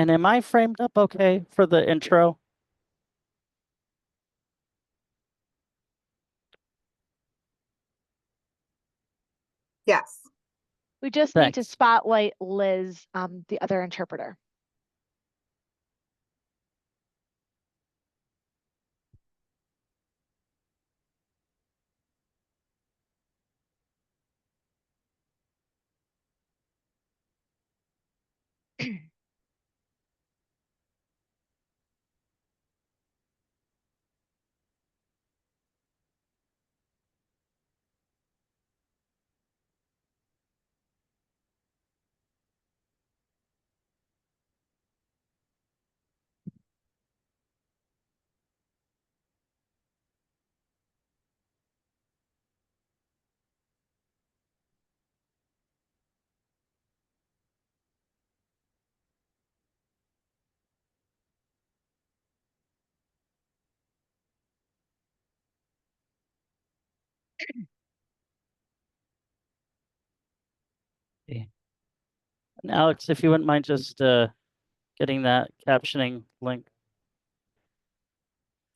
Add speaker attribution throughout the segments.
Speaker 1: And am I framed up okay for the intro?
Speaker 2: Yes.
Speaker 3: We just need to spotlight Liz, the other interpreter.
Speaker 1: And Alex, if you wouldn't mind just getting that captioning link.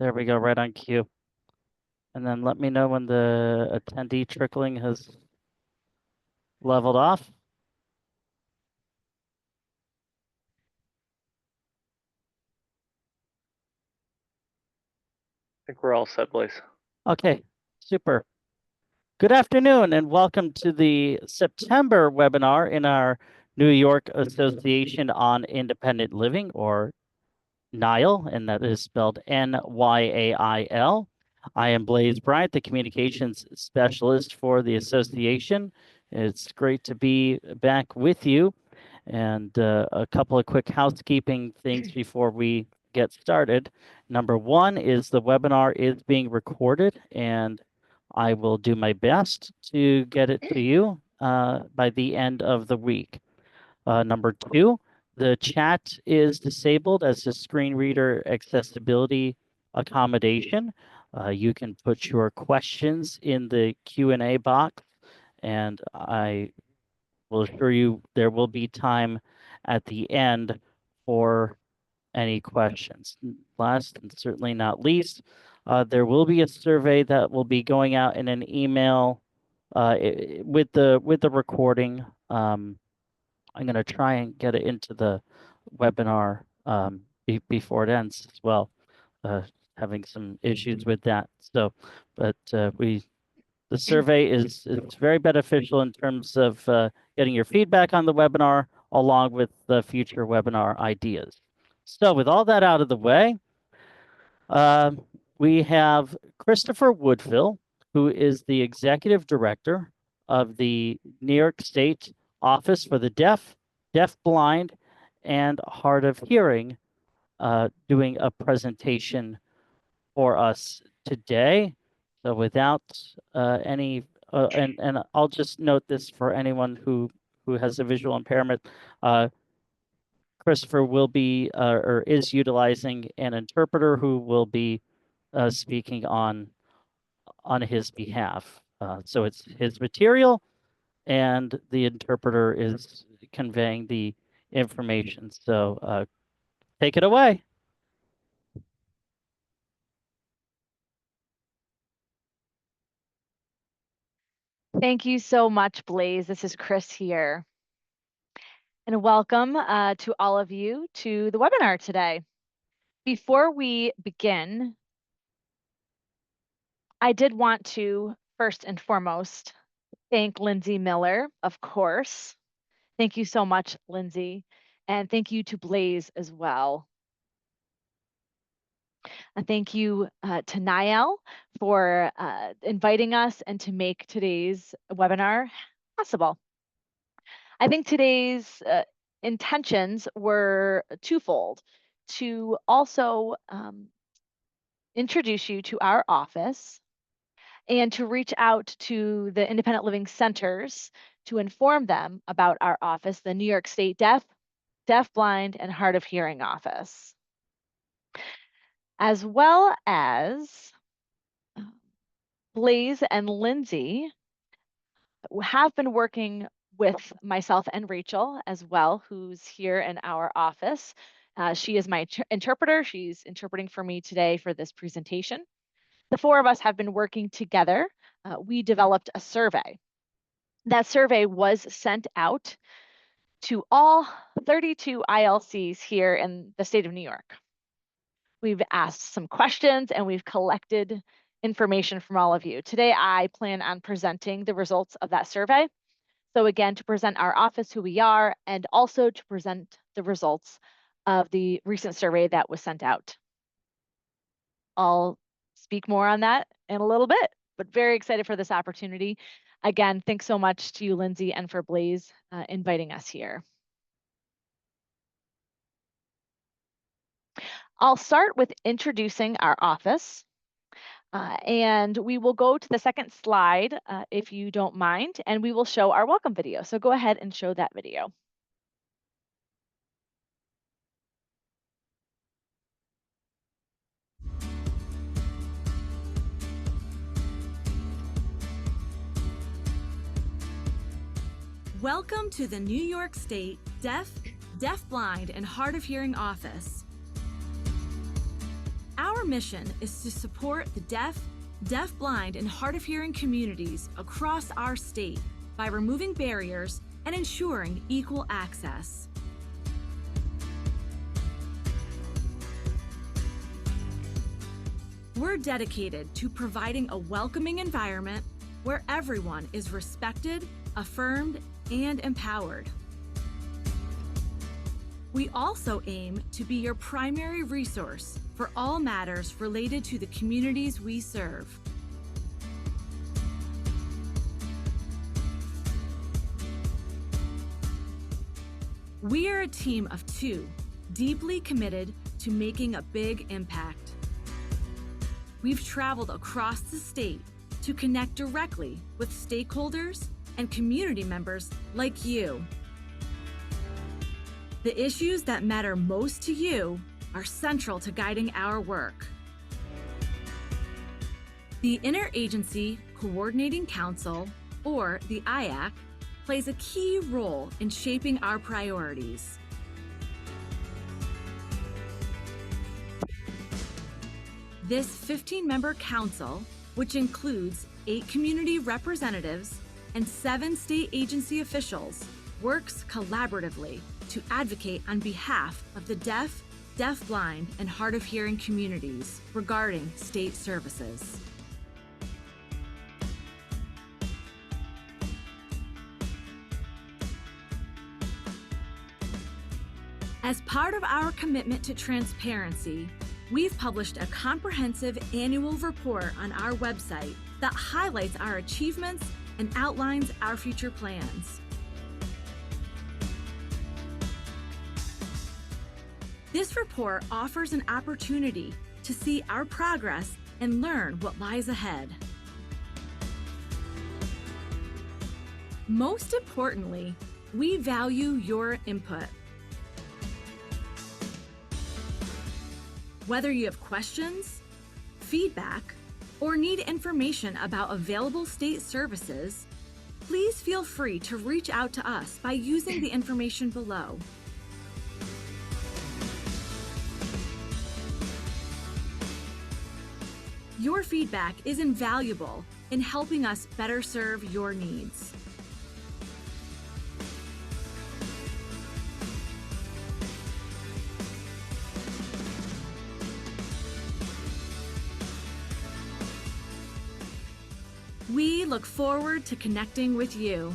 Speaker 1: There we go, right on cue. And then let me know when the attendee trickling has leveled off.
Speaker 4: I think we're all set, Blaze.
Speaker 1: Okay, super. Good afternoon and welcome to the September webinar in our New York Association on Independent Living, or NYAIL, and that is spelled NYAIL. I am Blaze Bryant, the communications specialist for the association. It's great to be back with you. And a couple of quick housekeeping things before we get started. Number one is the webinar is being recorded, and I will do my best to get it to you by the end of the week. Number two, the chat is disabled as a screen reader accessibility accommodation. You can put your questions in the Q&A box, and I will assure you there will be time at the end for any questions. Last and certainly not least, there will be a survey that will be going out in an email with the recording. I'm going to try and get it into the webinar before it ends as well. Having some issues with that. So, but the survey is very beneficial in terms of getting your feedback on the webinar along with the future webinar ideas. So with all that out of the way, we have Christopher Woodfill, who is the Executive Director of the New York State Office for the Deaf, Deafblind, and Hard of Hearing, doing a presentation for us today. So without any, and I'll just note this for anyone who has a visual impairment, Christopher will be or is utilizing an interpreter who will be speaking on his behalf. So it's his material, and the interpreter is conveying the information. So take it away.
Speaker 3: Thank you so much, Blaze. This is Chris here. And welcome to all of you to the webinar today. Before we begin, I did want to first and foremost thank Lindsay Miller, of course. Thank you so much, Lindsay. And thank you to Blaze as well. And thank you to NYAIL for inviting us and to make today's webinar possible. I think today's intentions were twofold: to also introduce you to our office and to reach out to the independent living centers to inform them about our office, the New York State Deaf, Deafblind, and Hard of Hearing office, as well as Blaze and Lindsay have been working with myself and Rachel as well, who's here in our office. She is my interpreter. She's interpreting for me today for this presentation. The four of us have been working together. We developed a survey. That survey was sent out to all 32 ILCs here in the state of New York. We've asked some questions and we've collected information from all of you. Today, I plan on presenting the results of that survey. So again, to present our office, who we are, and also to present the results of the recent survey that was sent out. I'll speak more on that in a little bit, but very excited for this opportunity. Again, thanks so much to you, Lindsay, and for Blaze inviting us here. I'll start with introducing our office. And we will go to the second slide, if you don't mind, and we will show our welcome video. So go ahead and show that video.
Speaker 4: Welcome to the New York State Deaf, Deafblind, and Hard of Hearing Office. Our mission is to support the deaf, deafblind, and hard of hearing communities across our state by removing barriers and ensuring equal access. We're dedicated to providing a welcoming environment where everyone is respected, affirmed, and empowered. We also aim to be your primary resource for all matters related to the communities we serve. We are a team of two, deeply committed to making a big impact. We've traveled across the state to connect directly with stakeholders and community members like you. The issues that matter most to you are central to guiding our work. The Interagency Coordinating Council, or the IAC, plays a key role in shaping our priorities. This 15-member council, which includes 8 community representatives and 7 state agency officials, works collaboratively to advocate on behalf of the deaf, deafblind, and hard of hearing communities regarding state services. As part of our commitment to transparency, we've published a comprehensive annual report on our website that highlights our achievements and outlines our future plans. This report offers an opportunity to see our progress and learn what lies ahead. Most importantly, we value your input. Whether you have questions, feedback, or need information about available state services, please feel free to reach out to us by using the information below. Your feedback is invaluable in helping us better serve your needs. We look forward to connecting with you.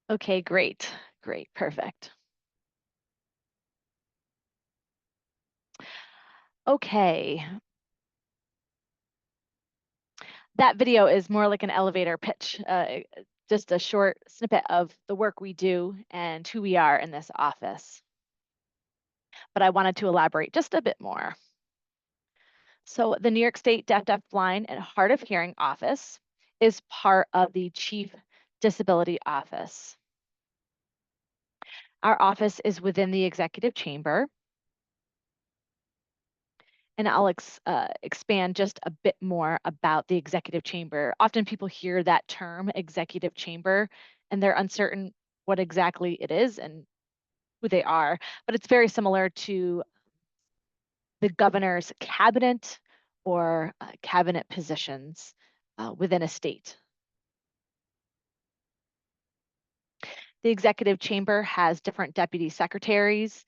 Speaker 3: Okay, great, perfect. Okay. That video is more like an elevator pitch, just a short snippet of the work we do and who we are in this office. But I wanted to elaborate just a bit more. So the New York State Deaf, Deafblind, and Hard of Hearing Office is part of the Chief Disability Office. Our office is within the executive chamber. And I'll expand just a bit more about the executive chamber. Often people hear that term executive chamber and they're uncertain what exactly it is and who they are, but it's very similar to the governor's cabinet or cabinet positions within a state. The executive chamber has different deputy secretaries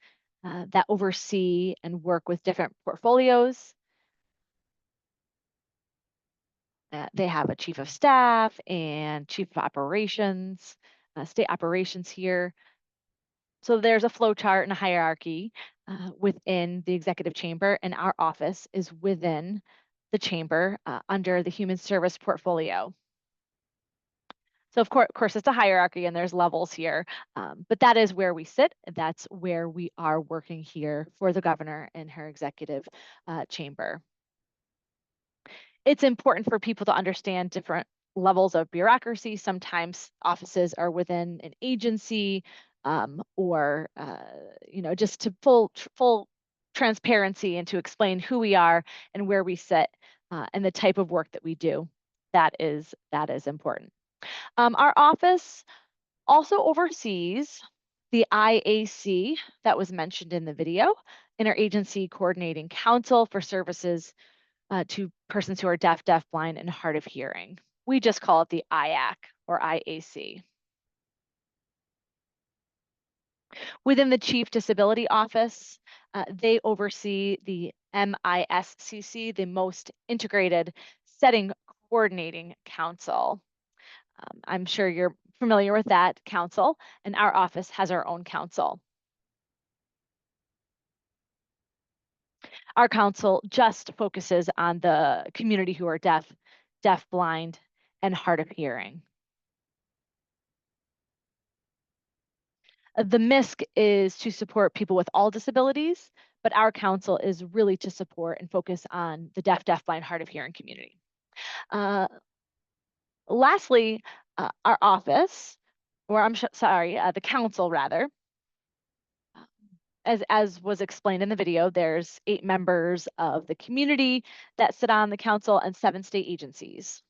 Speaker 3: that oversee and work with different portfolios. They have a chief of staff and chief of operations, state operations here. So there's a flow chart and a hierarchy within the executive chamber, and our office is within the chamber under the human service portfolio. So of course, it's a hierarchy and there's levels here, but that is where we sit. That's where we are working here for the governor and her executive chamber. It's important for people to understand different levels of bureaucracy. Sometimes offices are within an agency or, just to full transparency and to explain who we are and where we sit and the type of work that we do. That is important. Our office also oversees the IAC that was mentioned in the video, Interagency Coordinating Council for Services to persons who are deaf, deafblind, and hard of hearing. We just call it the IAC or IAC. Within the Chief Disability Office, they oversee the MISCC, the Most Integrated Setting Coordinating Council. I'm sure you're familiar with that council, and our office has our own council. Our council just focuses on the community who are deaf, blind, and hard of hearing. The MISC is to support people with all disabilities, but our council is really to support and focus on the deaf, blind, hard of hearing community. Lastly, our office, or the council rather, as was explained in the video, there's 8 members of the community that sit on the council and 7 state agencies.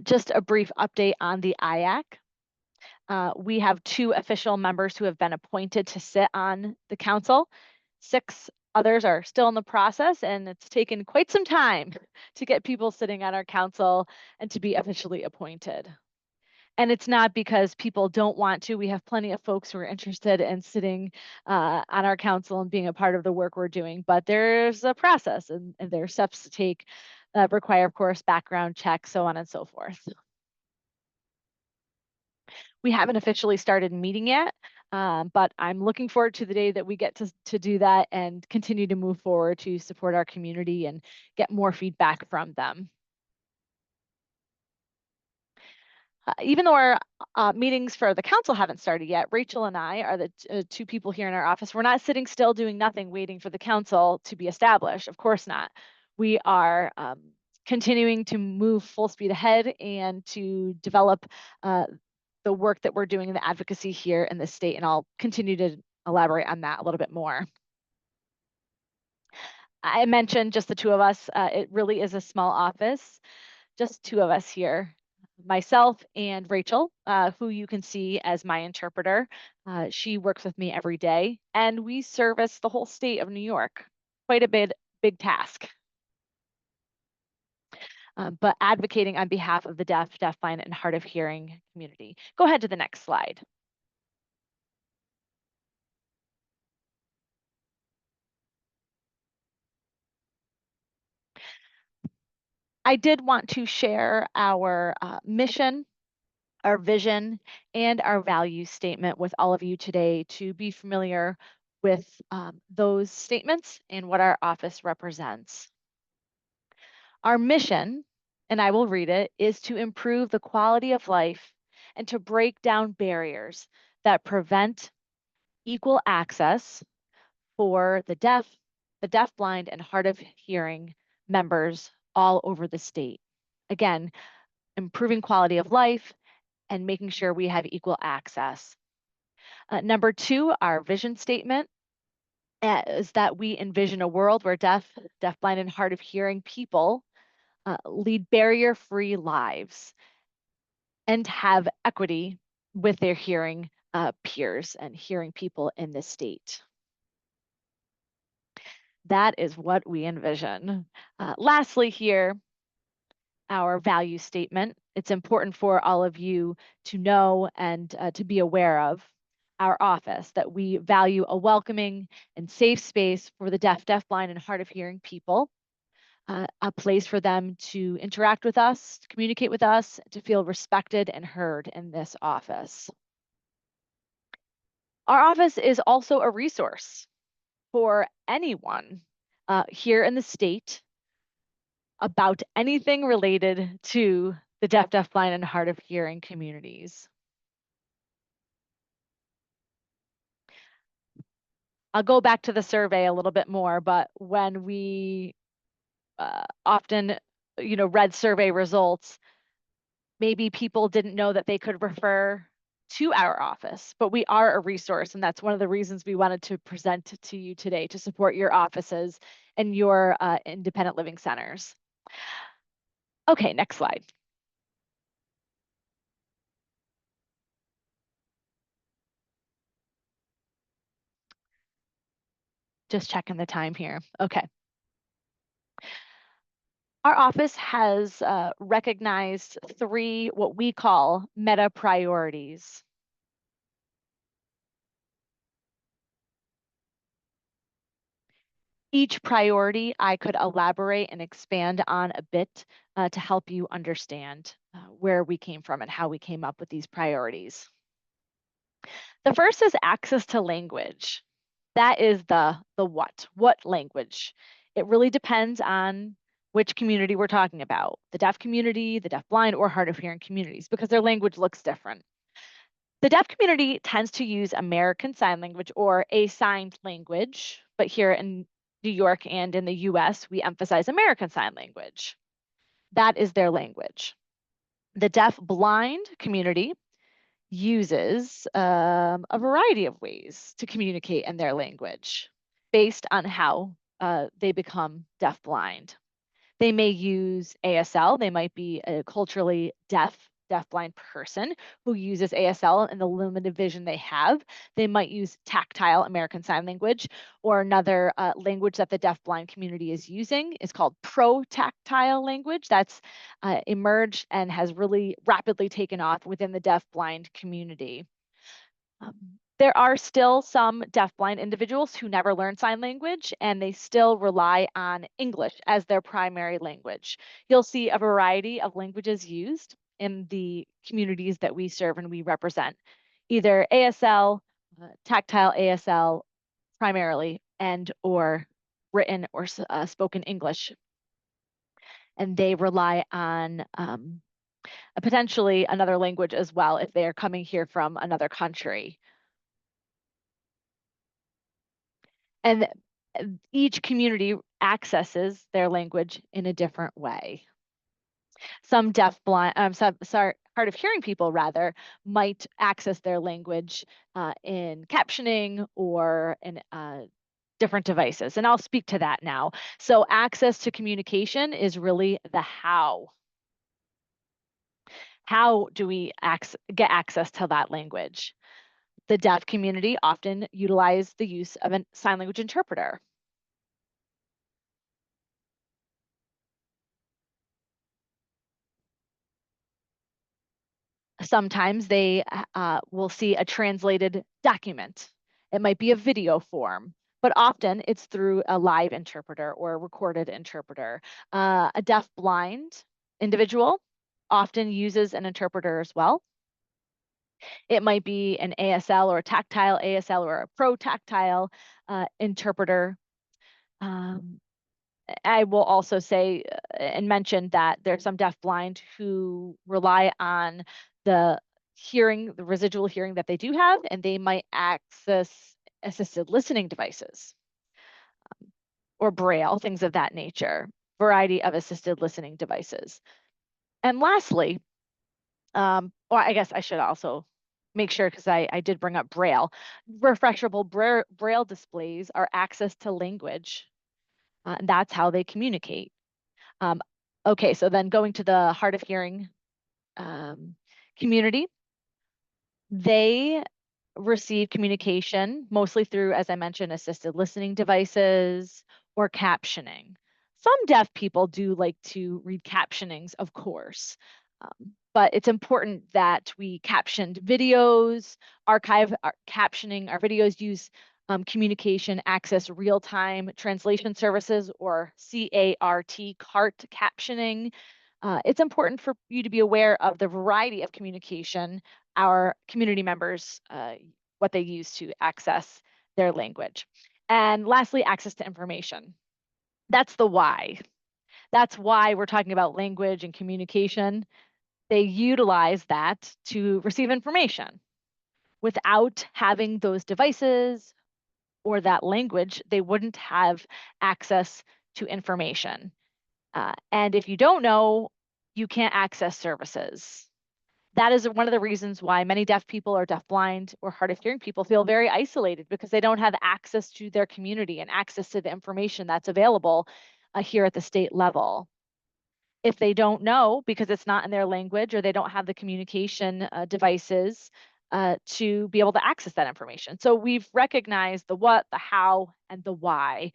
Speaker 3: Just a brief update on the IAC. We have 2 official members who have been appointed to sit on the council. 6 others are still in the process, and it's taken quite some time to get people sitting on our council and to be officially appointed. And it's not because people don't want to. We have plenty of folks who are interested in sitting on our council and being a part of the work we're doing, but there's a process and there are steps to take that require, of course, background checks, so on and so forth. We haven't officially started meeting yet, but I'm looking forward to the day that we get to do that and continue to move forward to support our community and get more feedback from them. Even though our meetings for the council haven't started yet, Rachel and I are the 2 people here in our office. We're not sitting still doing nothing, waiting for the council to be established. Of course not. We are continuing to move full speed ahead and to develop the work that we're doing in the advocacy here in the state, and I'll continue to elaborate on that a little bit more. I mentioned just the 2 of us. It really is a small office, just 2 of us here. Myself and Rachel, who you can see as my interpreter. She works with me every day, and we service the whole state of New York. Quite a big task. But advocating on behalf of the deaf, blind, and hard of hearing community. Go ahead to the next slide. I did want to share our mission, our vision, and our value statement with all of you today to be familiar with those statements and what our office represents. Our mission, and I will read it, is to improve the quality of life and to break down barriers that prevent equal access for the deaf, blind, and hard of hearing members all over the state. Again, improving quality of life and making sure we have equal access. Number 2, our vision statement. is that we envision a world where deaf, deafblind, and hard of hearing people lead barrier-free lives and have equity with their hearing peers and hearing people in the state. That is what we envision. Lastly here, our value statement. It's important for all of you to know and to be aware of our office, that we value a welcoming and safe space for the deaf, deafblind, and hard of hearing people, a place for them to interact with us, to communicate with us, to feel respected and heard in this office. Our office is also a resource for anyone here in the state about anything related to the deaf, deafblind, and hard of hearing communities. I'll go back to the survey a little bit more, but when we often, read survey results, maybe people didn't know that they could refer to our office, but we are a resource, and that's one of the reasons we wanted to present to you today, to support your offices and your independent living centers. Okay, next slide. Just checking the time here. Okay. Our office has recognized 3 what we call meta priorities. Each priority I could elaborate and expand on a bit to help you understand where we came from and how we came up with these priorities. The first is access to language. That is the what language. It really depends on which community we're talking about, the deaf community, the deafblind, or hard of hearing communities, because their language looks different. The deaf community tends to use American Sign Language or a signed language, but here in New York and in the US, we emphasize American Sign Language. That is their language. The deaf-blind community uses a variety of ways to communicate in their language based on how they become deaf-blind. They may use ASL. They might be a culturally deaf-blind person who uses ASL in the limited vision they have. They might use tactile American Sign Language, or another language that the deaf-blind community is using is called pro-tactile language. That's emerged and has really rapidly taken off within the deaf-blind community. There are still some deafblind individuals who never learn sign language, and they still rely on English as their primary language. You'll see a variety of languages used in the communities that we serve and we represent, either ASL, tactile ASL primarily, and or written or spoken English. And they rely on potentially another language as well if they are coming here from another country. And each community accesses their language in a different way. Some hard of hearing people rather might access their language in captioning or in different devices. And I'll speak to that now. So access to communication is really the how. How do we get access to that language? The deaf community often utilize the use of a sign language interpreter. Sometimes they will see a translated document. It might be a video form, but often it's through a live interpreter or a recorded interpreter. A deaf-blind individual often uses an interpreter as well. It might be an ASL or a tactile ASL or a pro-tactile interpreter. I will also say and mention that there's some deaf-blind who rely on the hearing, the residual hearing that they do have, and they might access assisted listening devices or Braille, things of that nature, variety of assisted listening devices. And lastly, or I guess I should also make sure, because I did bring up Braille. Refreshable Braille displays are access to language, and that's how they communicate. Okay, so then going to the hard of hearing community, they receive communication mostly through, as I mentioned, assisted listening devices or captioning. Some deaf people do like to read captionings, of course, but it's important that we captioned videos, archive captioning. Our videos use communication access real-time translation services, or CART captioning. It's important for you to be aware of the variety of communication our community members, what they use to access their language. And lastly, access to information. That's the why. That's why we're talking about language and communication. They utilize that to receive information. Without having those devices or that language, they wouldn't have access to information. And if you don't know, you can't access services. That is one of the reasons why many deaf people or deafblind or hard of hearing people feel very isolated, because they don't have access to their community and access to the information that's available here at the state level. If they don't know because it's not in their language, or they don't have the communication devices to be able to access that information. So we've recognized the what, the how, and the why.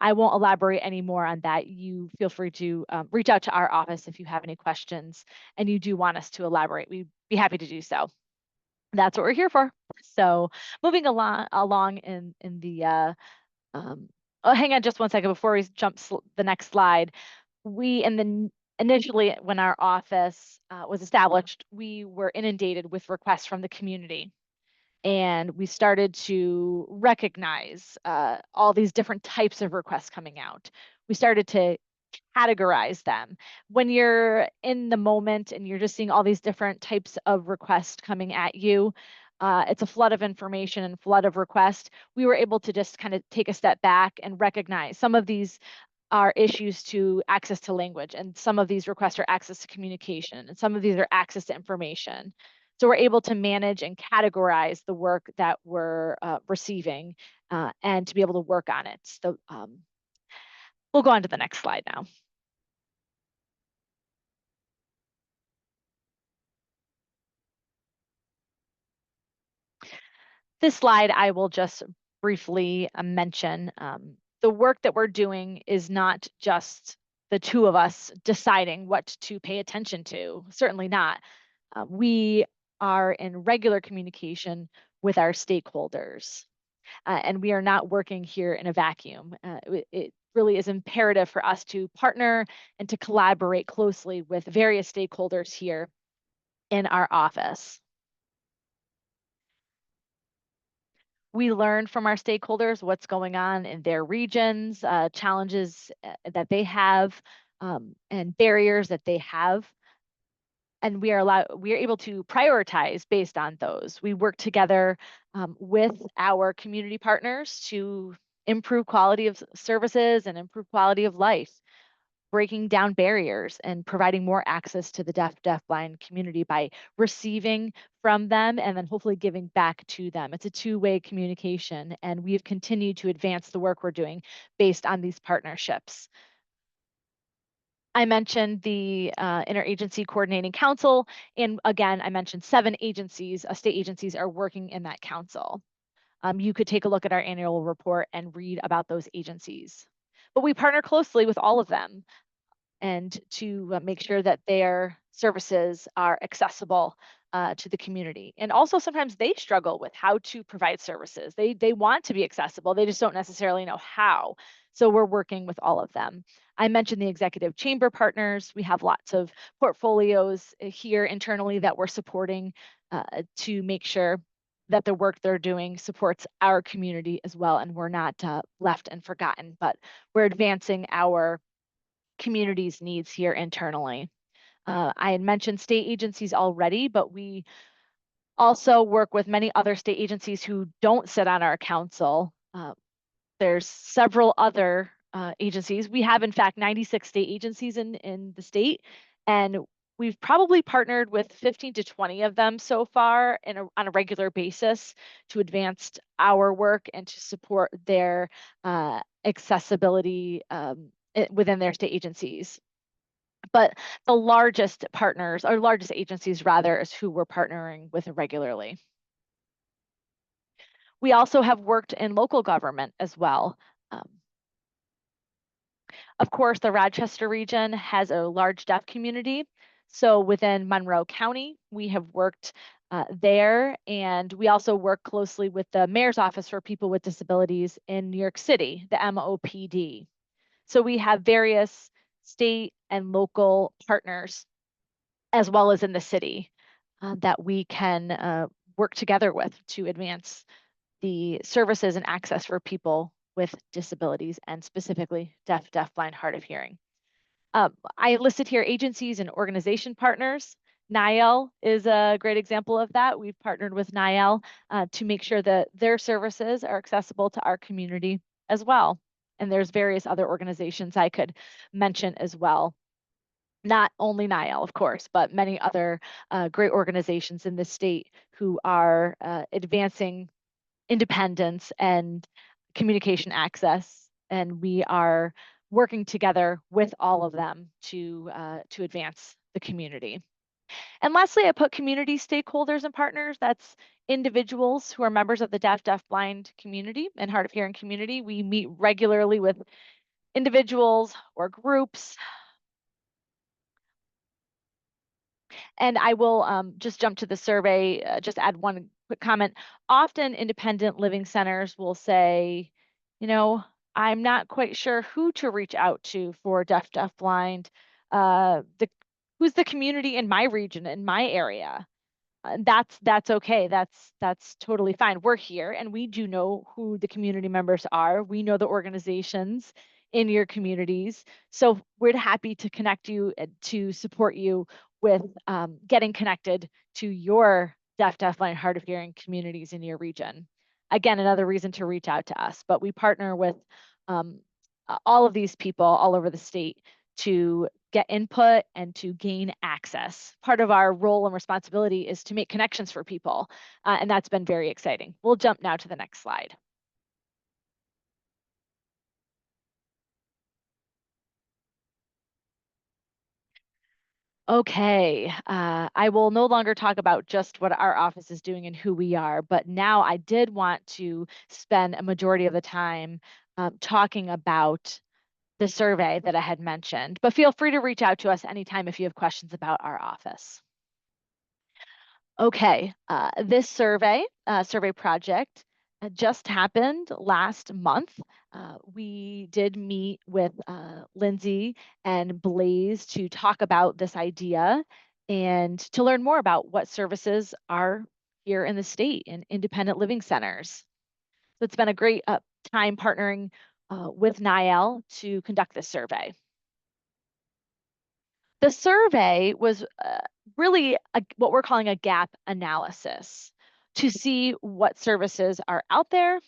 Speaker 3: I won't elaborate any more on that. You feel free to reach out to our office if you have any questions and you do want us to elaborate. We'd be happy to do so. That's what we're here for. So moving along in the, oh, hang on just one second before we jump the next slide. Initially, when our office was established, we were inundated with requests from the community. And we started to recognize all these different types of requests coming out. We started to categorize them. When you're in the moment and you're just seeing all these different types of requests coming at you, it's a flood of information and flood of requests. We were able to just kind of take a step back and recognize some of these are issues to access to language, and some of these requests are access to communication, and some of these are access to information. So we're able to manage and categorize the work that we're receiving and to be able to work on it. So we'll go on to the next slide now. This slide I will just briefly mention. The work that we're doing is not just the two of us deciding what to pay attention to, certainly not. We are in regular communication with our stakeholders, and we are not working here in a vacuum. It really is imperative for us to partner and to collaborate closely with various stakeholders here in our office. We learn from our stakeholders what's going on in their regions, challenges that they have, and barriers that they have. And we are able to prioritize based on those. We work together with our community partners to improve quality of services and improve quality of life, breaking down barriers and providing more access to the deafblind community by receiving from them and then hopefully giving back to them. It's a two-way communication, and we've continued to advance the work we're doing based on these partnerships. I mentioned the Interagency Coordinating Council, and again, I mentioned 7 agencies, state agencies are working in that council. You could take a look at our annual report and read about those agencies. But we partner closely with all of them and to make sure that their services are accessible to the community. And also sometimes they struggle with how to provide services. They want to be accessible, they just don't necessarily know how. So we're working with all of them. I mentioned the executive chamber partners. We have lots of portfolios here internally that we're supporting to make sure that the work they're doing supports our community as well, and we're not left and forgotten, but we're advancing our community's needs here internally. I had mentioned state agencies already, but we also work with many other state agencies who don't sit on our council. There's several other agencies. We have, in fact, 96 state agencies in the state, and We've probably partnered with 15 to 20 of them so far on a regular basis to advance our work and to support their accessibility within their state agencies. But the largest partners, or largest agencies rather, is who we're partnering with regularly. We also have worked in local government as well. Of course, the Rochester region has a large deaf community. So within Monroe County, we have worked there, and we also work closely with the Mayor's Office for People with Disabilities in New York City, the MOPD. So we have various state and local partners, as well as in the city, that we can work together with to advance the services and access for people with disabilities, and specifically deaf, deafblind, hard of hearing. I listed here agencies and organization partners. NYL is a great example of that. We've partnered with NYL to make sure that their services are accessible to our community as well. And there's various other organizations I could mention as well. Not only NYL, of course, but many other great organizations in the state who are advancing independence and communication access, and we are working together with all of them to advance the community. And lastly, I put community stakeholders and partners. That's individuals who are members of the deaf, deafblind community and hard of hearing community. We meet regularly with individuals or groups. And I will just jump to the survey, just add one quick comment. Often independent living centers will say, you know, I'm not quite sure who to reach out to for deaf, deafblind. Who's the community in my region, in my area? That's okay. That's totally fine. We're here and we do know who the community members are. We know the organizations in your communities. So we're happy to connect you and to support you with getting connected to your deaf, deafblind, hard of hearing communities in your region. Again, another reason to reach out to us, but we partner with all of these people all over the state to get input and to gain access. Part of our role and responsibility is to make connections for people, and that's been very exciting. We'll jump now to the next slide. Okay, I will no longer talk about just what our office is doing and who we are, but now I did want to spend a majority of the time talking about the survey that I had mentioned, but feel free to reach out to us anytime if you have questions about our office. Okay, this survey project just happened last month. We did meet with Lindsay and Blaze to talk about this idea and to learn more about what services are here in the state in independent living centers. So it's been a great time partnering with NYL to conduct this survey. The survey was really what we're calling a gap analysis to see what services are out there.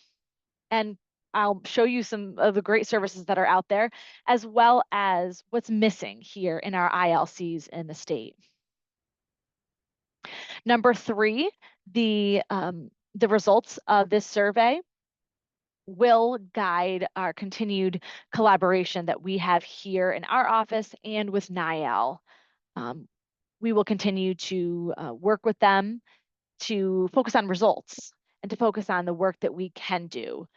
Speaker 3: And I'll show you some of the great services that are out there, as well as what's missing here in our ILCs in the state. Number 3, the results of this survey will guide our continued collaboration that we have here in our office and with NYL. We will continue to work with them to focus on results and to focus on the work that we can do.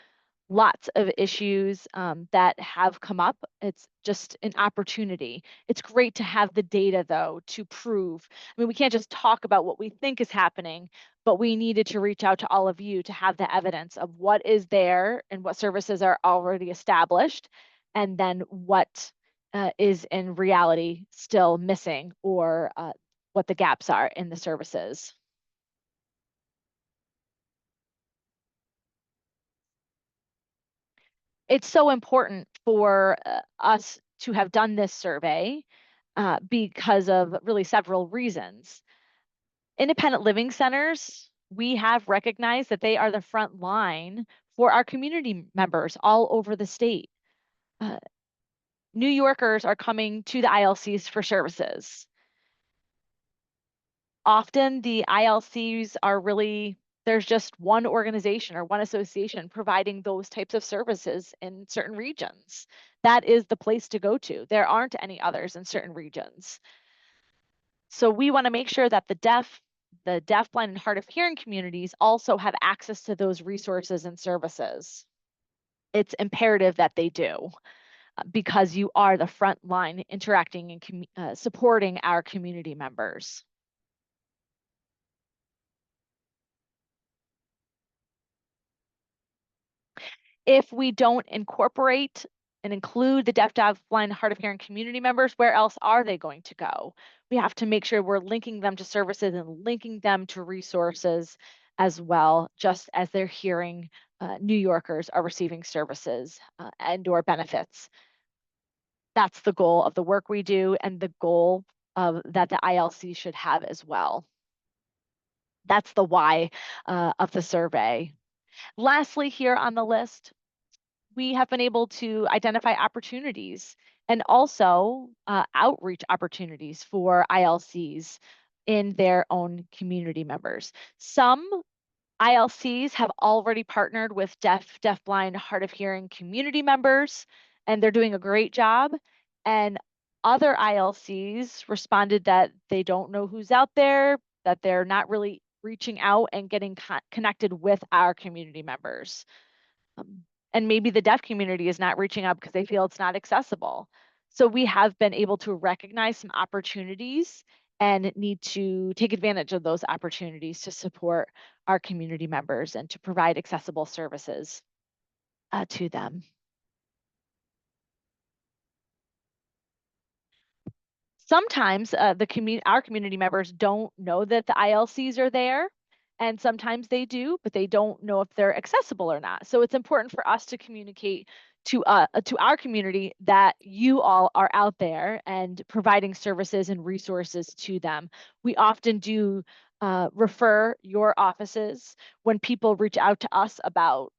Speaker 3: Lots of issues that have come up. It's just an opportunity. It's great to have the data, though, to prove. I mean, we can't just talk about what we think is happening, but we needed to reach out to all of you to have the evidence of what is there and what services are already established, and then what is in reality still missing, or what the gaps are in the services. It's so important for us to have done this survey because of really several reasons. Independent living centers, we have recognized that they are the front line for our community members all over the state. New Yorkers are coming to the ILCs for services. Often the ILCs are really, there's just one organization or one association providing those types of services in certain regions. That is the place to go to. There aren't any others in certain regions. So we want to make sure that the deaf, blind, and hard of hearing communities also have access to those resources and services. It's imperative that they do, because you are the front line interacting and supporting our community members. If we don't incorporate and include the deaf, blind, hard of hearing community members, where else are they going to go? We have to make sure we're linking them to services and linking them to resources as well, just as they're hearing New Yorkers are receiving services and/or benefits. That's the goal of the work we do and the goal that the ILC should have as well. That's the why of the survey. Lastly, here on the list, we have been able to identify opportunities and also outreach opportunities for ILCs in their own community members. Some ILCs have already partnered with deaf, blind, hard of hearing community members, and they're doing a great job. And other ILCs responded that they don't know who's out there, that they're not really reaching out and getting connected with our community members. And maybe the deaf community is not reaching out because they feel it's not accessible. So we have been able to recognize some opportunities and need to take advantage of those opportunities to support our community members and to provide accessible services to them. Sometimes our community members don't know that the ILCs are there, and sometimes they do, but they don't know if they're accessible or not. So it's important for us to communicate to our community that you all are out there and providing services and resources to them. We often do refer your offices when people reach out to us about,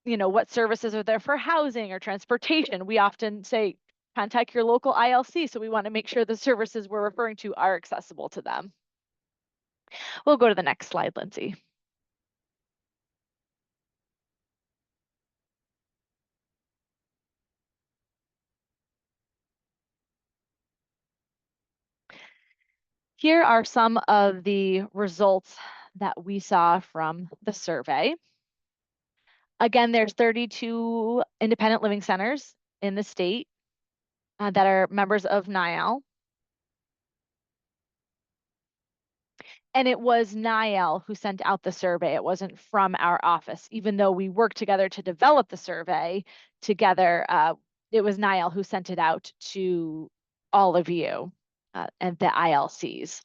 Speaker 3: what services are there for housing or transportation. We often say, contact your local ILC. So we want to make sure the services we're referring to are accessible to them. We'll go to the next slide, Lindsay. Here are some of the results that we saw from the survey. Again, there's 32 independent living centers in the state that are members of NYL. And it was NYL who sent out the survey. It wasn't from our office, even though we worked together to develop the survey together. It was NYL who sent it out to all of you and the ILCs.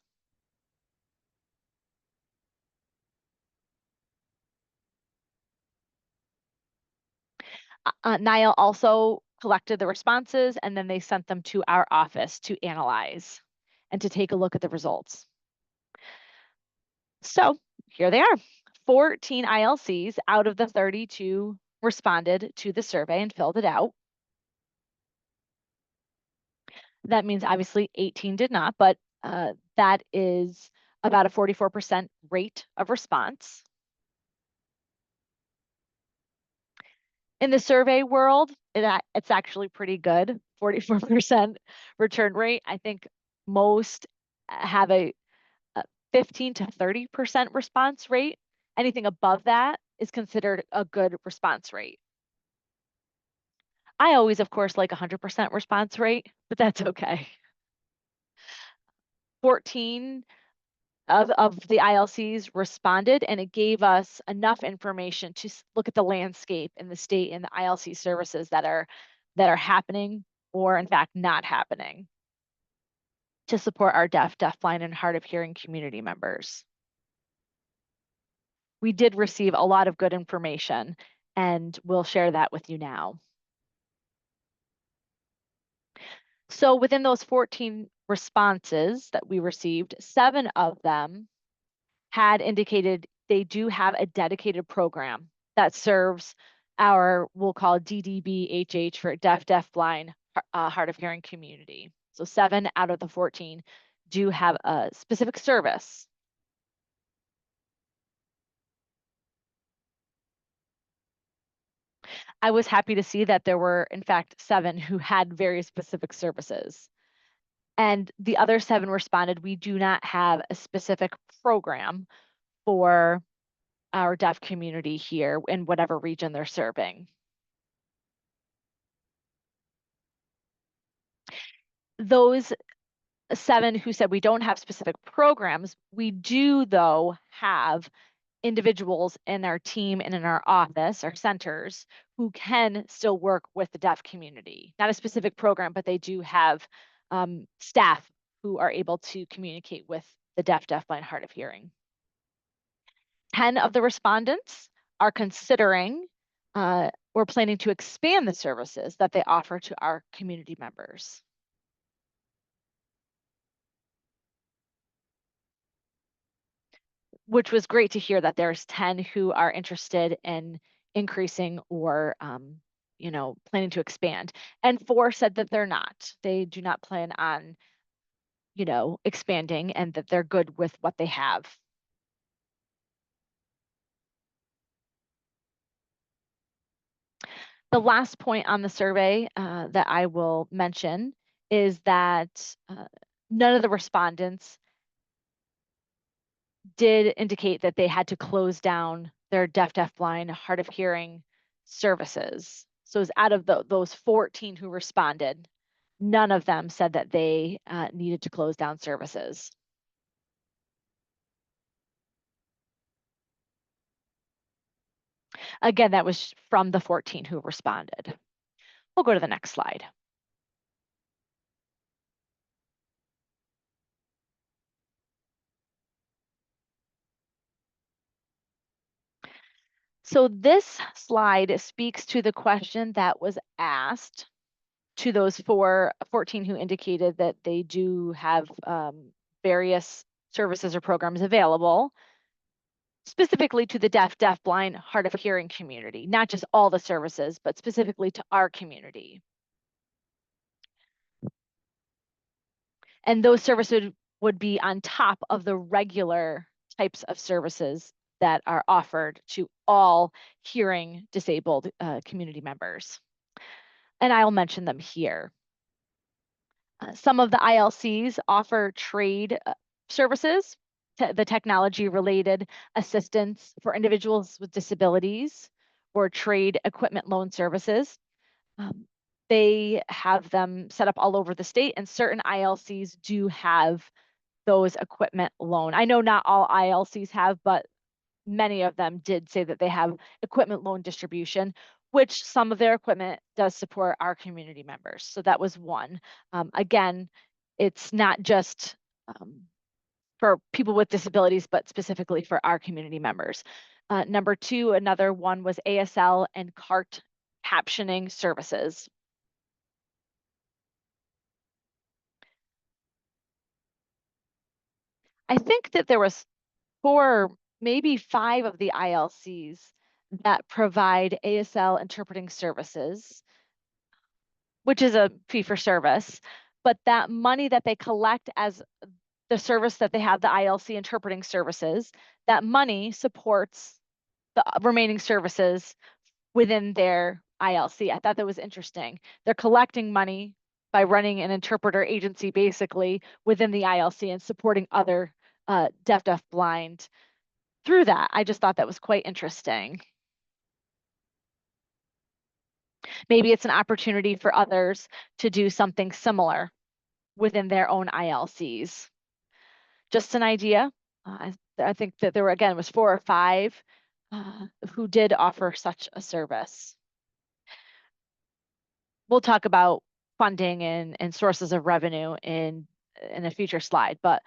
Speaker 3: NYL also collected the responses, and then they sent them to our office to analyze and to take a look at the results. So here they are. 14 ILCs out of the 32 responded to the survey and filled it out. That means obviously 18 did not, but that is about a 44% rate of response. In the survey world, it's actually pretty good, 44% return rate. I think most have a 15 to 30% response rate. Anything above that is considered a good response rate. I always, of course, like 100% response rate, but that's okay. 14 of the ILCs responded, and it gave us enough information to look at the landscape in the state and the ILC services that are happening or in fact not happening to support our deaf, blind, and hard of hearing community members. We did receive a lot of good information, and we'll share that with you now. So within those 14 responses that we received, 7 of them had indicated they do have a dedicated program that serves our, we'll call DDBHH for deaf, blind, hard of hearing community. So 7 out of the 14 do have a specific service I was happy to see that there were, in fact, 7 who had very specific services. And the other 7 responded, we do not have a specific program for our deaf community here in whatever region they're serving. Those 7 who said we don't have specific programs, we do though have individuals in our team and in our office, our centers, who can still work with the deaf community. Not a specific program, but they do have staff who are able to communicate with the deaf, deafblind, hard of hearing. 10 of the respondents are considering or planning to expand the services that they offer to our community members. Which was great to hear that there's 10 who are interested in increasing or planning to expand. And 4 said that they're not. They do not plan on, expanding, and that they're good with what they have. The last point on the survey that I will mention is that none of the respondents did indicate that they had to close down their deaf, deafblind, hard of hearing services. So it's out of those 14 who responded, none of them said that they needed to close down services. Again, that was from the 14 who responded. We'll go to the next slide. So this slide speaks to the question that was asked to those 14 who indicated that they do have various services or programs available, specifically to the deaf, deafblind, hard of hearing community, not just all the services, but specifically to our community. And those services would be on top of the regular types of services that are offered to all hearing disabled community members. And I'll mention them here. Some of the ILCs offer trade services, the technology-related assistance for individuals with disabilities, or trade equipment loan services. They have them set up all over the state, and certain ILCs do have those equipment loan. I know not all ILCs have, but many of them did say that they have equipment loan distribution, which some of their equipment does support our community members. So that was one. Again, it's not just for people with disabilities, but specifically for our community members. Number 2, another one was ASL and CART captioning services. I think that there was 4, maybe 5 of the ILCs that provide ASL interpreting services, which is a fee for service, but that money that they collect as the service that they have, the ILC interpreting services, that money supports the remaining services within their ILC. I thought that was interesting. They're collecting money by running an interpreter agency basically within the ILC and supporting other deaf, blind through that. I just thought that was quite interesting. Maybe it's an opportunity for others to do something similar within their own ILCs. Just an idea. I think that there were, again, was 4 or 5 who did offer such a service. We'll talk about funding and sources of revenue in a future slide, but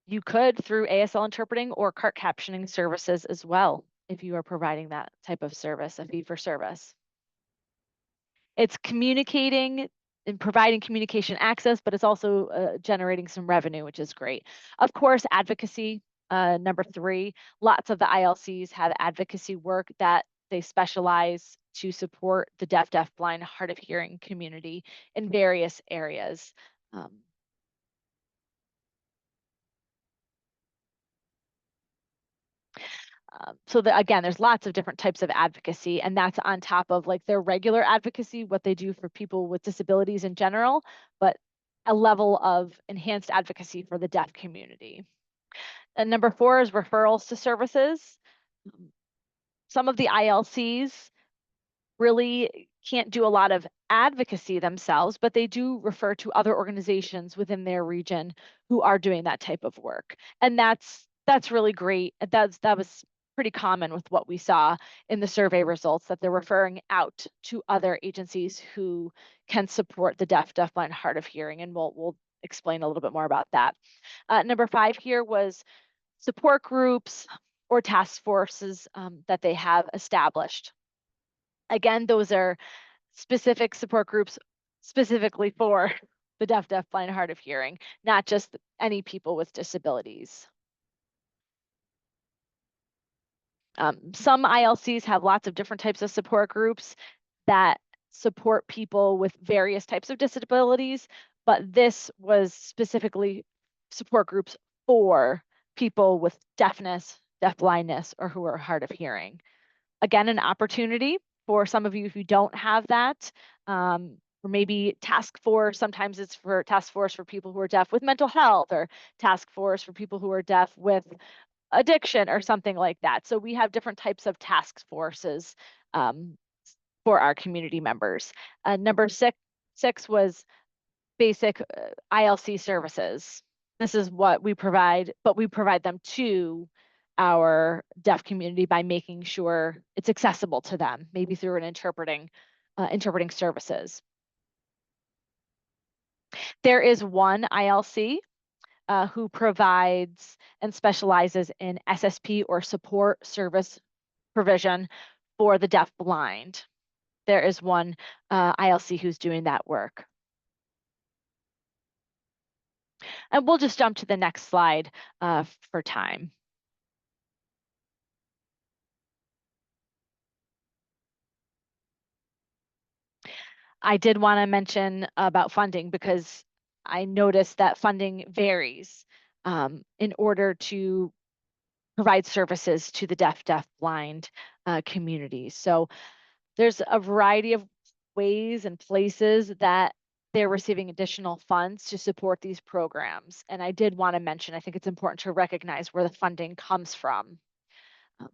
Speaker 3: you could through ASL interpreting or CART captioning services as well, if you are providing that type of service, a fee for service. It's communicating and providing communication access, but it's also generating some revenue, which is great. Of course, advocacy, number 3, lots of the ILCs have advocacy work that they specialize to support the deaf, blind, hard of hearing community in various areas. So again, there's lots of different types of advocacy, and that's on top of like their regular advocacy, what they do for people with disabilities in general, but a level of enhanced advocacy for the deaf community. And number 4 is referrals to services. Some of the ILCs really can't do a lot of advocacy themselves, but they do refer to other organizations within their region who are doing that type of work. And that's really great. That was pretty common with what we saw in the survey results, that they're referring out to other agencies who can support the deaf, deafblind, hard of hearing. And we'll explain a little bit more about that. Number 5 here was support groups or task forces that they have established. Again, those are specific support groups specifically for the deaf, deafblind, hard of hearing, not just any people with disabilities. Some ILCs have lots of different types of support groups that support people with various types of disabilities, but this was specifically support groups for people with deafness, deafblindness, or who are hard of hearing. Again, an opportunity for some of you who don't have that, or maybe task force. Sometimes it's for task force for people who are deaf with mental health, or task force for people who are deaf with addiction or something like that. So we have different types of task forces for our community members. Number six was basic ILC services. This is what we provide, but we provide them to our deaf community by making sure it's accessible to them, maybe through an interpreting services. There is one ILC who provides and specializes in SSP or support service provision for the deaf blind. There is one ILC who's doing that work. And we'll just jump to the next slide for time. I did want to mention about funding because I noticed that funding varies in order to provide services to the deaf, blind community. So there's a variety of ways and places that they're receiving additional funds to support these programs. And I did want to mention, I think it's important to recognize where the funding comes from.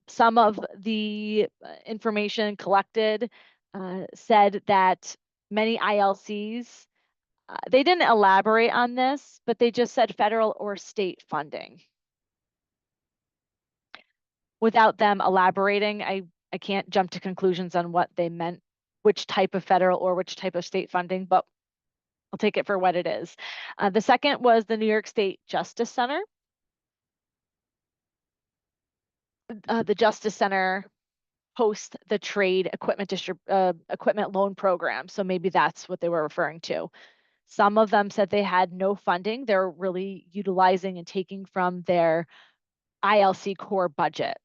Speaker 3: Some of the information collected said that many ILCs, they didn't elaborate on this, but they just said federal or state funding. Without them elaborating, I can't jump to conclusions on what they meant, which type of federal or which type of state funding, but I'll take it for what it is. The second was the New York State Justice Center. The Justice Center hosts the trade equipment equipment loan program. So maybe that's what they were referring to. Some of them said they had no funding. They're really utilizing and taking from their ILC core budget.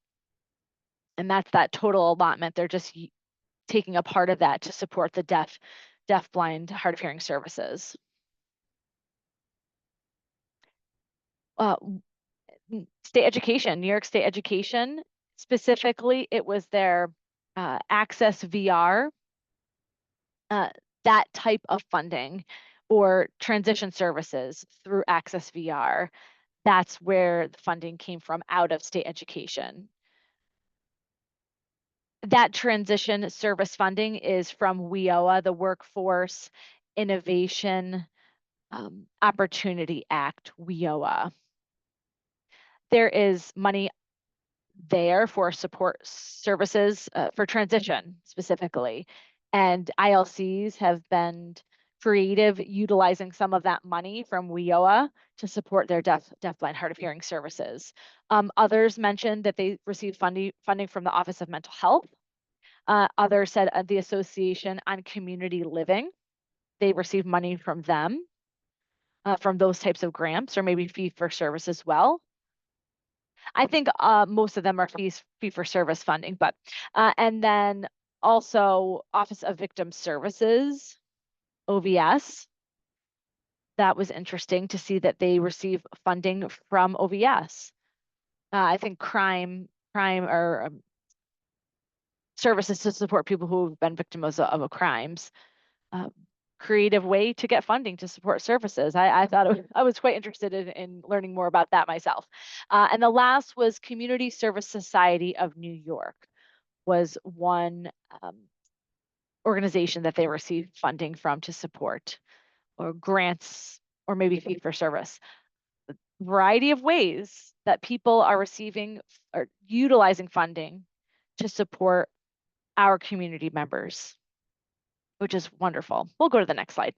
Speaker 3: And that's that total allotment. They're just taking a part of that to support the deaf, blind, hard of hearing services. State education, New York State education, specifically, it was their Access VR, that type of funding, or transition services through Access VR. That's where the funding came from, out of state education. That transition service funding is from WIOA, the Workforce Innovation Opportunity Act, WIOA. There is money there for support services for transition specifically. And ILCs have been creative utilizing some of that money from WIOA to support their deaf, blind, hard of hearing services. Others mentioned that they received funding from the Office of Mental Health. Others said the Association on Community Living, they received money from them, from those types of grants, or maybe fee for service as well. I think most of them are fee for service funding, but and then also Office of Victim Services, OVS. That was interesting to see that they receive funding from OVS. I think crime crime or services to support people who have been victims of crimes. Creative way to get funding to support services. I thought I was quite interested in learning more about that myself. And the last was Community Service Society of New York was one organization that they received funding from to support, or grants, or maybe fee for service. A variety of ways that people are receiving or utilizing funding to support our community members, which is wonderful. We'll go to the next slide.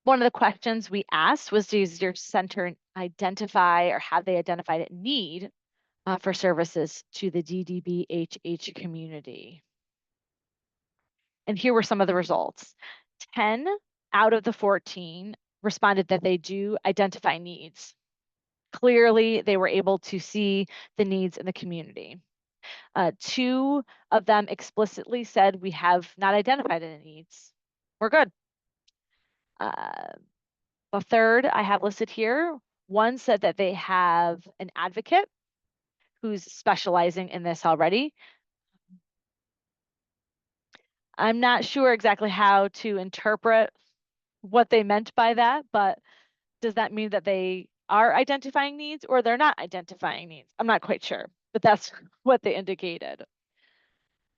Speaker 3: One of the questions we asked was, does your center identify, or have they identified a need for services to the DDBHH community? And here were some of the results. 10 out of the 14 responded that they do identify needs. Clearly, they were able to see the needs in the community. 2 of them explicitly said, we have not identified any needs. We're good. The third I have listed here, one said that they have an advocate who's specializing in this already. I'm not sure exactly how to interpret what they meant by that, but does that mean that they are identifying needs or they're not identifying needs? I'm not quite sure, but that's what they indicated.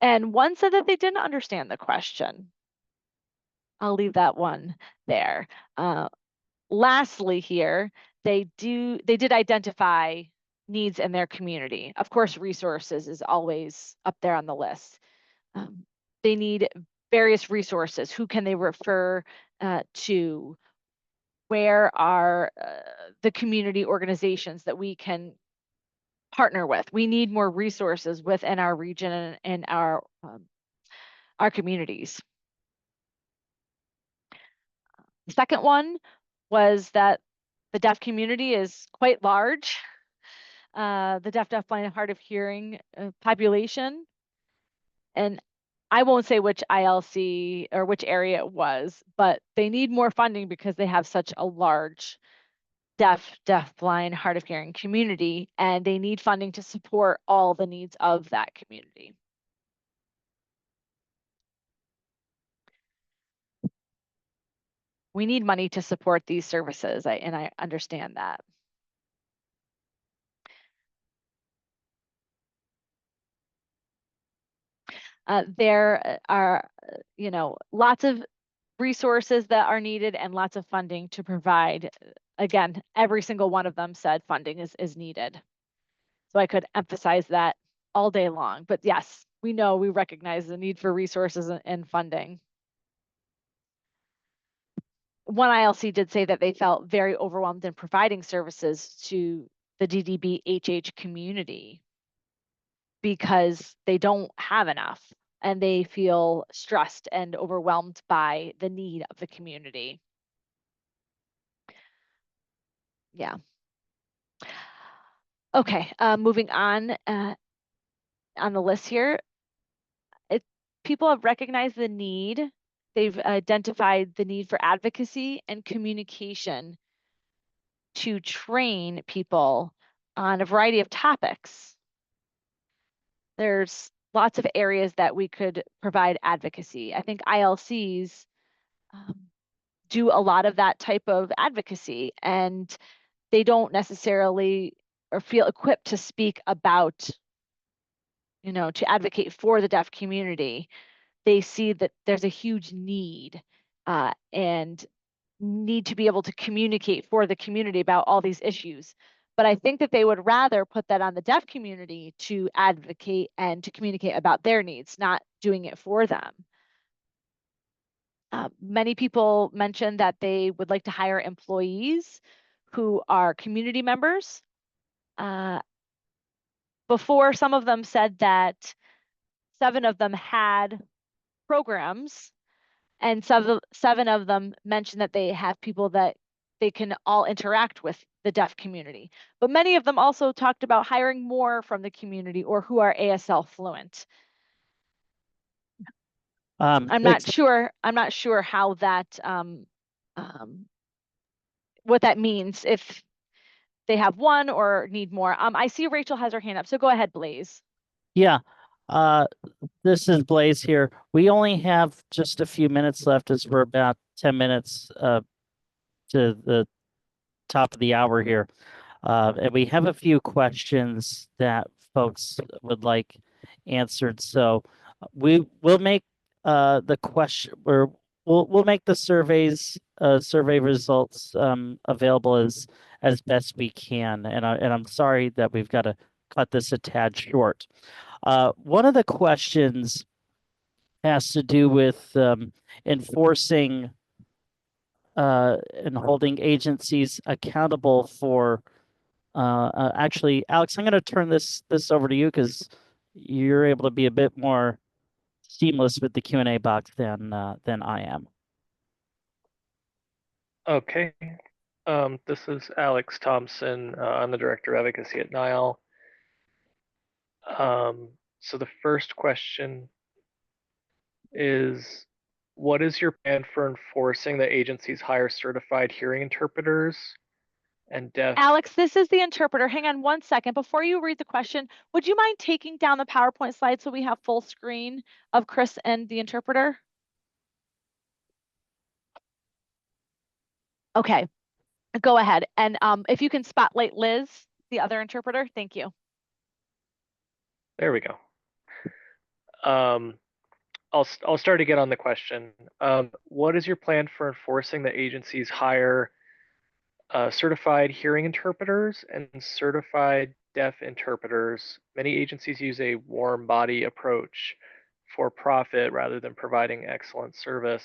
Speaker 3: And one said that they didn't understand the question. I'll leave that one there. Lastly here, they did identify needs in their community. Of course, resources is always up there on the list. They need various resources. Who can they refer to? Where are the community organizations that we can partner with? We need more resources within our region and our communities. The second one was that the deaf community is quite large. The deaf, blind, and hard of hearing population. And I won't say which ILC or which area it was, but they need more funding because they have such a large deaf, blind, hard of hearing community, and they need funding to support all the needs of that community. We need money to support these services, and I understand that. There are, lots of resources that are needed and lots of funding to provide. Again, every single one of them said funding is needed. So I could emphasize that all day long. But yes, we recognize the need for resources and funding. One ILC did say that they felt very overwhelmed in providing services to the DDBHH community because they don't have enough and they feel stressed and overwhelmed by the need of the community. Yeah. Okay, moving on the list here. People have recognized the need. They've identified the need for advocacy and communication to train people on a variety of topics. There's lots of areas that we could provide advocacy. I think ILCs do a lot of that type of advocacy, and they don't necessarily or feel equipped to speak about, to advocate for the deaf community. They see that there's a huge need and need to be able to communicate for the community about all these issues. But I think that they would rather put that on the deaf community to advocate and to communicate about their needs, not doing it for them. Many people mentioned that they would like to hire employees who are community members. Before, some of them said that 7 of them had programs, and 7 of them mentioned that they have people that they can all interact with the deaf community. But many of them also talked about hiring more from the community or who are ASL fluent. I'm not sure how that what that means, if they have one or need more. I see Rachel has her hand up, so go ahead, Blaze.
Speaker 1: Yeah, this is Blaze here. We only have just a few minutes left as we're about 10 minutes to the top of the hour here. And we have a few questions that folks would like answered. So we will make the question, or we'll make the survey results available as best we can. And I'm sorry that we've got to cut this a tad short. One of the questions has to do with enforcing and holding agencies accountable for. Actually, Alex, I'm going to turn this over to you because you're able to be a bit more seamless with the Q&A box than I am.
Speaker 5: Okay. This is Alex Thompson. I'm the Director of Advocacy at NYL. So the first question is, what is your plan for enforcing the agency's hire certified hearing interpreters and deaf?
Speaker 3: Alex, this is the interpreter. Hang on one second. Before you read the question, would you mind taking down the PowerPoint slide so we have full screen of Chris and the interpreter? Okay, go ahead. And if you can spotlight Liz, the other interpreter, thank you.
Speaker 5: There we go. I'll start again on the question. What is your plan for enforcing the agency's hire certified hearing interpreters and certified deaf interpreters? Many agencies use a warm body approach for profit rather than providing excellent service.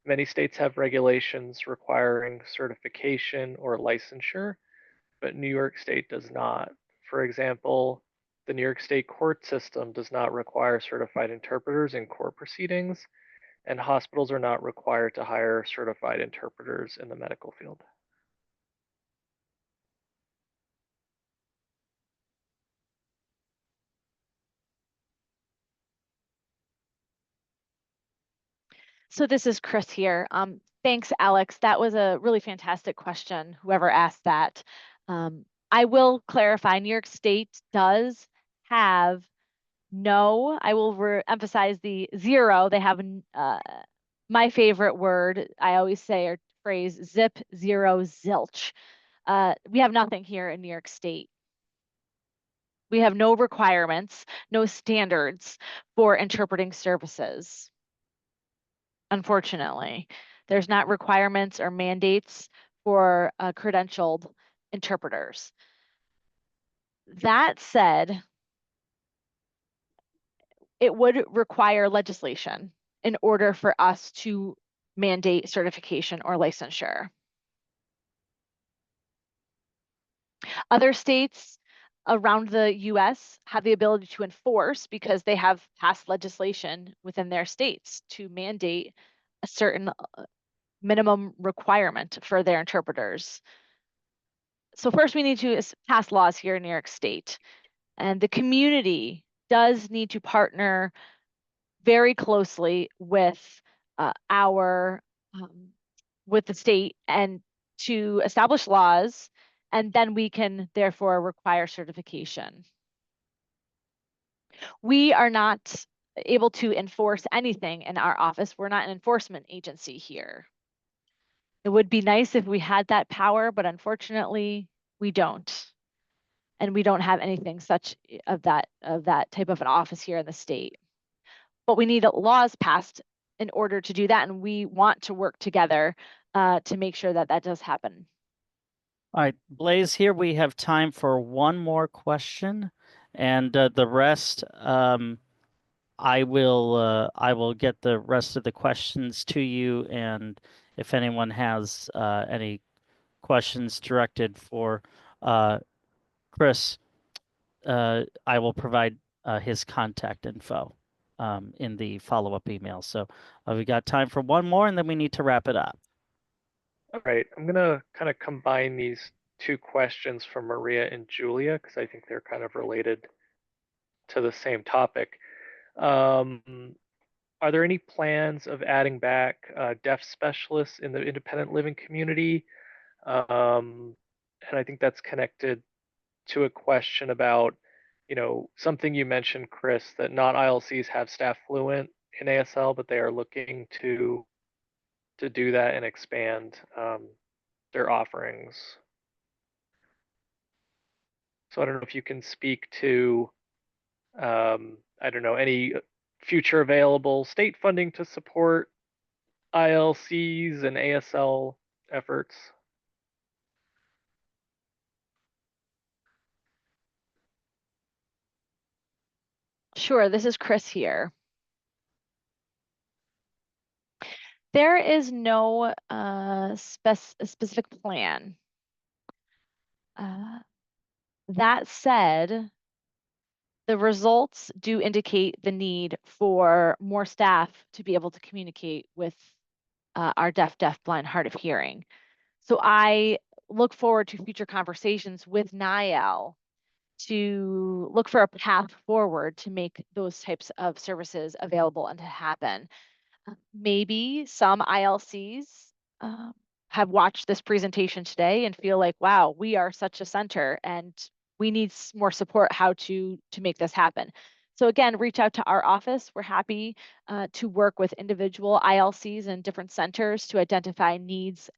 Speaker 5: Many states have regulations requiring certification or licensure, but New York State does not. For example, the New York State court system does not require certified interpreters in court proceedings, and hospitals are not required to hire certified interpreters in the medical field.
Speaker 3: So this is Chris here. Thanks, Alex. That was a really fantastic question, whoever asked that. I will clarify, New York State does have no, I will emphasize the zero. They have my favorite word, I always say, or phrase, zip, zero, zilch. We have nothing here in New York State. We have no requirements, no standards for interpreting services. Unfortunately, there's not requirements or mandates for credentialed interpreters. That said, it would require legislation in order for us to mandate certification or licensure. Other states around the US have the ability to enforce because they have passed legislation within their states to mandate a certain minimum requirement for their interpreters. So first we need to pass laws here in New York State, and the community does need to partner very closely with with the state and to establish laws, and then we can therefore require certification. We are not able to enforce anything in our office. We're not an enforcement agency here. It would be nice if we had that power, but unfortunately we don't. And we don't have anything such of that type of an office here in the state. But we need laws passed in order to do that, and we want to work together to make sure that that does happen.
Speaker 1: All right, Blaze, here we have time for one more question, and the rest, I will get the rest of the questions to you, and if anyone has any questions directed for Chris, I will provide his contact info in the follow-up email. So we got time for one more, and then we need to wrap it up.
Speaker 5: All right, I'm gonna kind of combine these two questions from Maria and Julia because I think they're kind of related to the same topic. are there any plans of adding back deaf specialists in the independent living community? And I think that's connected to a question about, something you mentioned, Chris, that not ILCs have staff fluent in ASL, but they are looking to do that and expand their offerings. So I don't know if you can speak to, I don't know, any future available state funding to support ILCs and ASL efforts.
Speaker 3: Sure, this is Chris here. There is no specific plan. That said, the results do indicate the need for more staff to be able to communicate with our deaf-blind, hard of hearing. So I look forward to future conversations with NYL to look for a path forward to make those types of services available and to happen. Maybe some ILCs have watched this presentation today and feel like, wow, we are such a center and we need more support how to make this happen. So again, reach out to our office. We're happy to work with individual ILCs and different centers to identify needs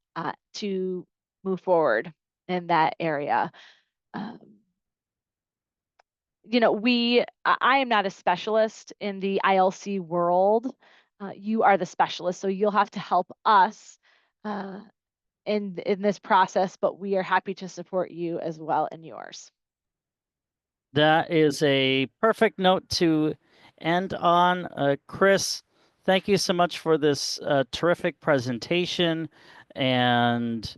Speaker 3: to move forward in that area. I am not a specialist in the ILC world. You are the specialist, so you'll have to help us in this process, but we are happy to support you as well in yours.
Speaker 1: That is a perfect note to end on. Chris, thank you so much for this terrific presentation and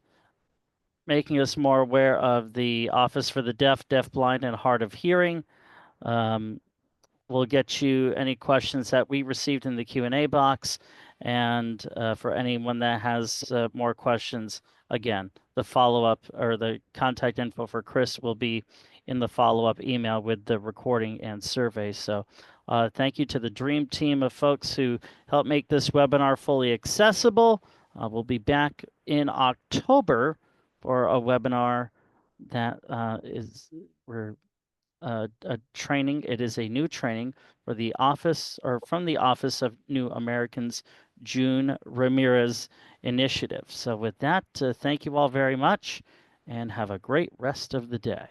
Speaker 1: making us more aware of the Office for the Deaf, Deafblind, and Hard of Hearing. We'll get you any questions that we received in the Q&A box. And for anyone that has more questions, again, the follow-up or the contact info for Chris will be in the follow-up email with the recording and survey. So thank you to the dream team of folks who helped make this webinar fully accessible. We'll be back in October for a webinar that we're a training. It is a new training for the office or from the Office of New Americans June Ramirez initiative. So with that, thank you all very much and have a great rest of the day.